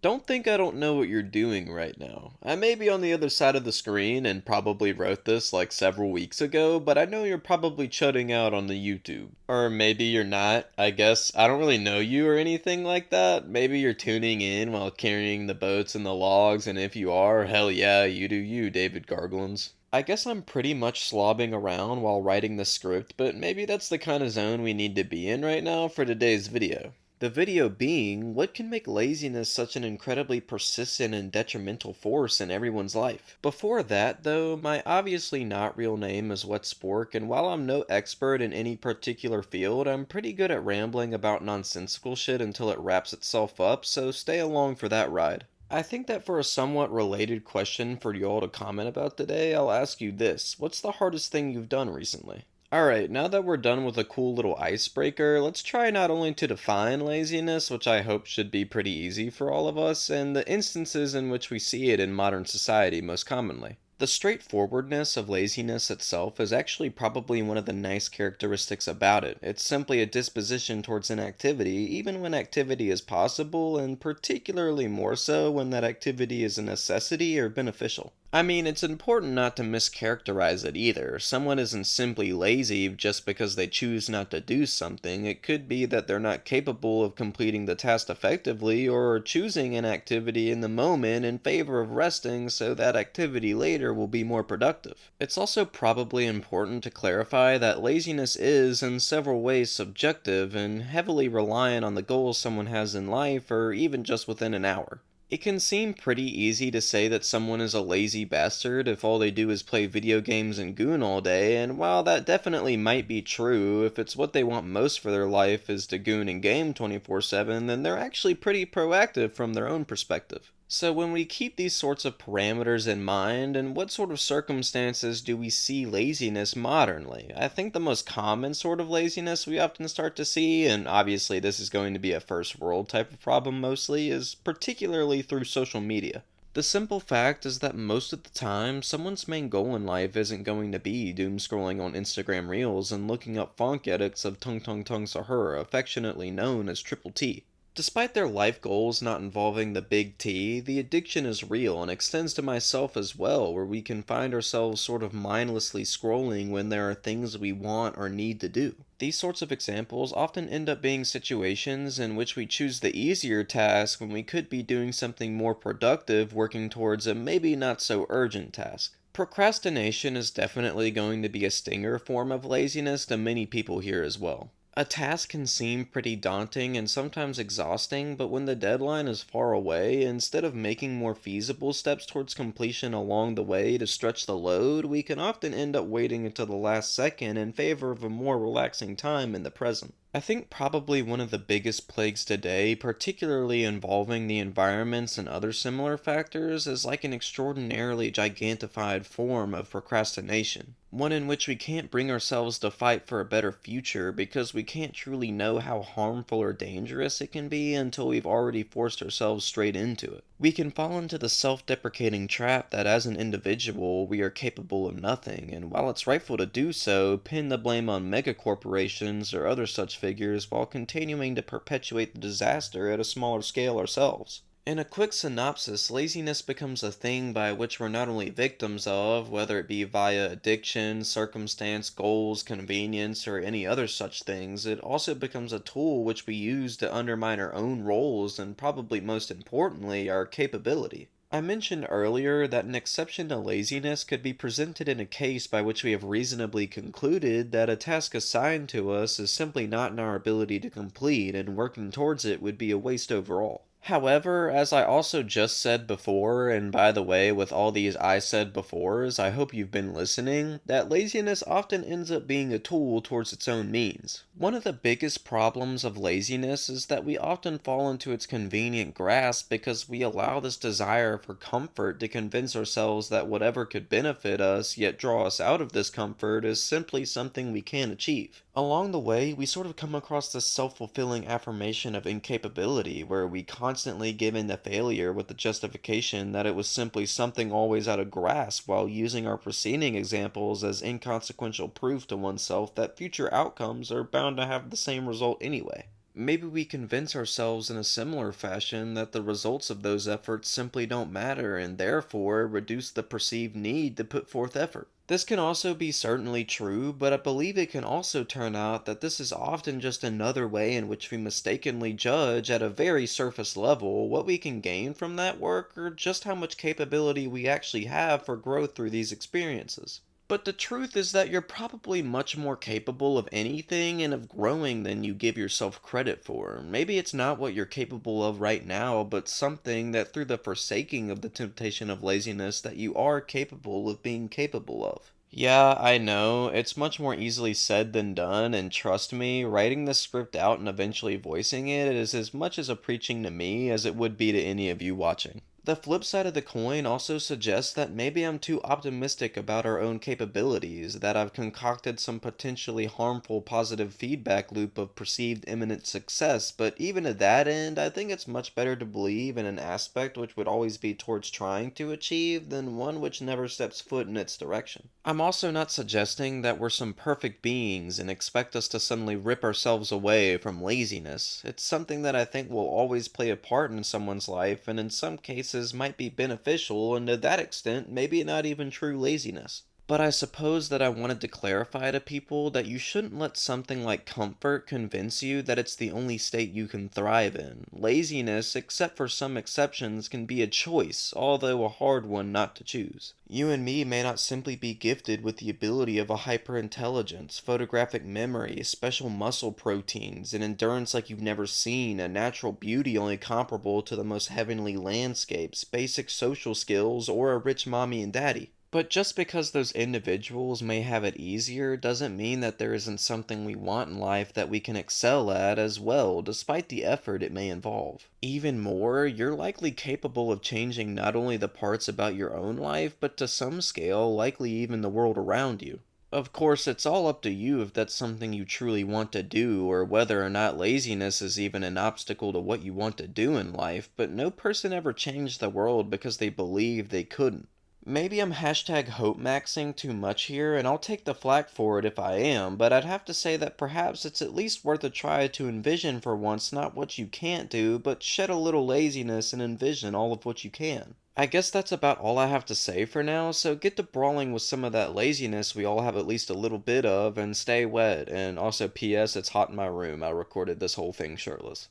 Don't think I don't know what you're doing right now. I may be on the other side of the screen and probably wrote this like several weeks ago, but I know you're probably chutting out on the YouTube. Or maybe you're not, I guess. I don't really know you or anything like that. Maybe you're tuning in while carrying the boats and the logs, and if you are, hell yeah, you do you, David Garglins. I guess I'm pretty much slobbing around while writing the script, but maybe that's the kind of zone we need to be in right now for today's video. The video being, what can make laziness such an incredibly persistent and detrimental force in everyone's life? Before that, though, my obviously not real name is Wet Spork, and while I'm no expert in any particular field, I'm pretty good at rambling about nonsensical shit until it wraps itself up, so stay along for that ride. I think that for a somewhat related question for y'all to comment about today, I'll ask you this. What's the hardest thing you've done recently? Alright, now that we're done with a cool little icebreaker, let's try not only to define laziness, which I hope should be pretty easy for all of us, and the instances in which we see it in modern society most commonly. The straightforwardness of laziness itself is actually probably one of the nice characteristics about it. It's simply a disposition towards inactivity, even when activity is possible, and particularly more so when that activity is a necessity or beneficial. I mean, it's important not to mischaracterize it either. Someone isn't simply lazy just because they choose not to do something. It could be that they're not capable of completing the task effectively or choosing an activity in the moment in favor of resting so that activity later will be more productive. It's also probably important to clarify that laziness is in several ways subjective and heavily reliant on the goals someone has in life or even just within an hour. It can seem pretty easy to say that someone is a lazy bastard if all they do is play video games and goon all day, and while that definitely might be true, if it's what they want most for their life is to goon and game 24/7, then they're actually pretty proactive from their own perspective. So when we keep these sorts of parameters in mind, and what sort of circumstances do we see laziness modernly? I think the most common sort of laziness we often start to see, and obviously this is going to be a first world type of problem mostly, is particularly through social media. The simple fact is that most of the time, someone's main goal in life isn't going to be doom scrolling on Instagram Reels and looking up funk edits of Tung Tung Tung Sahura, affectionately known as Triple T. Despite their life goals not involving the big T, the addiction is real and extends to myself as well, where we can find ourselves sort of mindlessly scrolling when there are things we want or need to do. These sorts of examples often end up being situations in which we choose the easier task when we could be doing something more productive working towards a maybe not so urgent task. Procrastination is definitely going to be a stinger form of laziness to many people here as well. A task can seem pretty daunting and sometimes exhausting, but when the deadline is far away, instead of making more feasible steps towards completion along the way to stretch the load, we can often end up waiting until the last second in favor of a more relaxing time in the present. I think probably one of the biggest plagues today, particularly involving the environments and other similar factors, is like an extraordinarily gigantified form of procrastination. One in which we can't bring ourselves to fight for a better future because we can't truly know how harmful or dangerous it can be until we've already forced ourselves straight into it. We can fall into the self-deprecating trap that as an individual we are capable of nothing, and while it's rightful to do so, pin the blame on megacorporations or other such figures while continuing to perpetuate the disaster at a smaller scale ourselves. In a quick synopsis, laziness becomes a thing by which we're not only victims of, whether it be via addiction, circumstance, goals, convenience, or any other such things, it also becomes a tool which we use to undermine our own roles and probably most importantly, our capability. I mentioned earlier that an exception to laziness could be presented in a case by which we have reasonably concluded that a task assigned to us is simply not in our ability to complete and working towards it would be a waste overall. However, as I also just said before, and by the way, with all these I said befores, I hope you've been listening, that laziness often ends up being a tool towards its own means. One of the biggest problems of laziness is that we often fall into its convenient grasp because we allow this desire for comfort to convince ourselves that whatever could benefit us yet draw us out of this comfort is simply something we can't achieve. Along the way, we sort of come across this self-fulfilling affirmation of incapability, where we constantly give in to failure with the justification that it was simply something always out of grasp, while using our preceding examples as inconsequential proof to oneself that future outcomes are bound to have the same result anyway. maybe we convince ourselves in a similar fashion that the results of those efforts simply don't matter and therefore reduce the perceived need to put forth effort. This can also be certainly true, but I believe it can also turn out that this is often just another way in which we mistakenly judge at a very surface level what we can gain from that work or just how much capability we actually have for growth through these experiences. But the truth is that you're probably much more capable of anything and of growing than you give yourself credit for. Maybe it's not what you're capable of right now, but something that through the forsaking of the temptation of laziness that you are capable of being capable of. Yeah, I know. It's much more easily said than done, and trust me, writing this script out and eventually voicing it is as much as a preaching to me as it would be to any of you watching. The flip side of the coin also suggests that maybe I'm too optimistic about our own capabilities, that I've concocted some potentially harmful positive feedback loop of perceived imminent success, but even at that end, I think it's much better to believe in an aspect which would always be towards trying to achieve than one which never steps foot in its direction. I'm also not suggesting that we're some perfect beings and expect us to suddenly rip ourselves away from laziness. It's something that I think will always play a part in someone's life and in some cases might be beneficial and to that extent maybe not even true laziness. But I suppose that I wanted to clarify to people that you shouldn't let something like comfort convince you that it's the only state you can thrive in. Laziness, except for some exceptions, can be a choice, although a hard one not to choose. You and me may not simply be gifted with the ability of a hyperintelligence, photographic memory, special muscle proteins, an endurance like you've never seen, a natural beauty only comparable to the most heavenly landscapes, basic social skills, or a rich mommy and daddy. But just because those individuals may have it easier doesn't mean that there isn't something we want in life that we can excel at as well, despite the effort it may involve. Even more, you're likely capable of changing not only the parts about your own life, but to some scale, likely even the world around you. Of course, it's all up to you if that's something you truly want to do, or whether or not laziness is even an obstacle to what you want to do in life, but no person ever changed the world because they believed they couldn't. Maybe I'm hashtag hope maxing too much here, and I'll take the flak for it if I am, but I'd have to say that perhaps it's at least worth a try to envision for once not what you can't do, but shed a little laziness and envision all of what you can. I guess that's about all I have to say for now, so get to brawling with some of that laziness we all have at least a little bit of, and stay wet, and also P.S. it's hot in my room, I recorded this whole thing shirtless.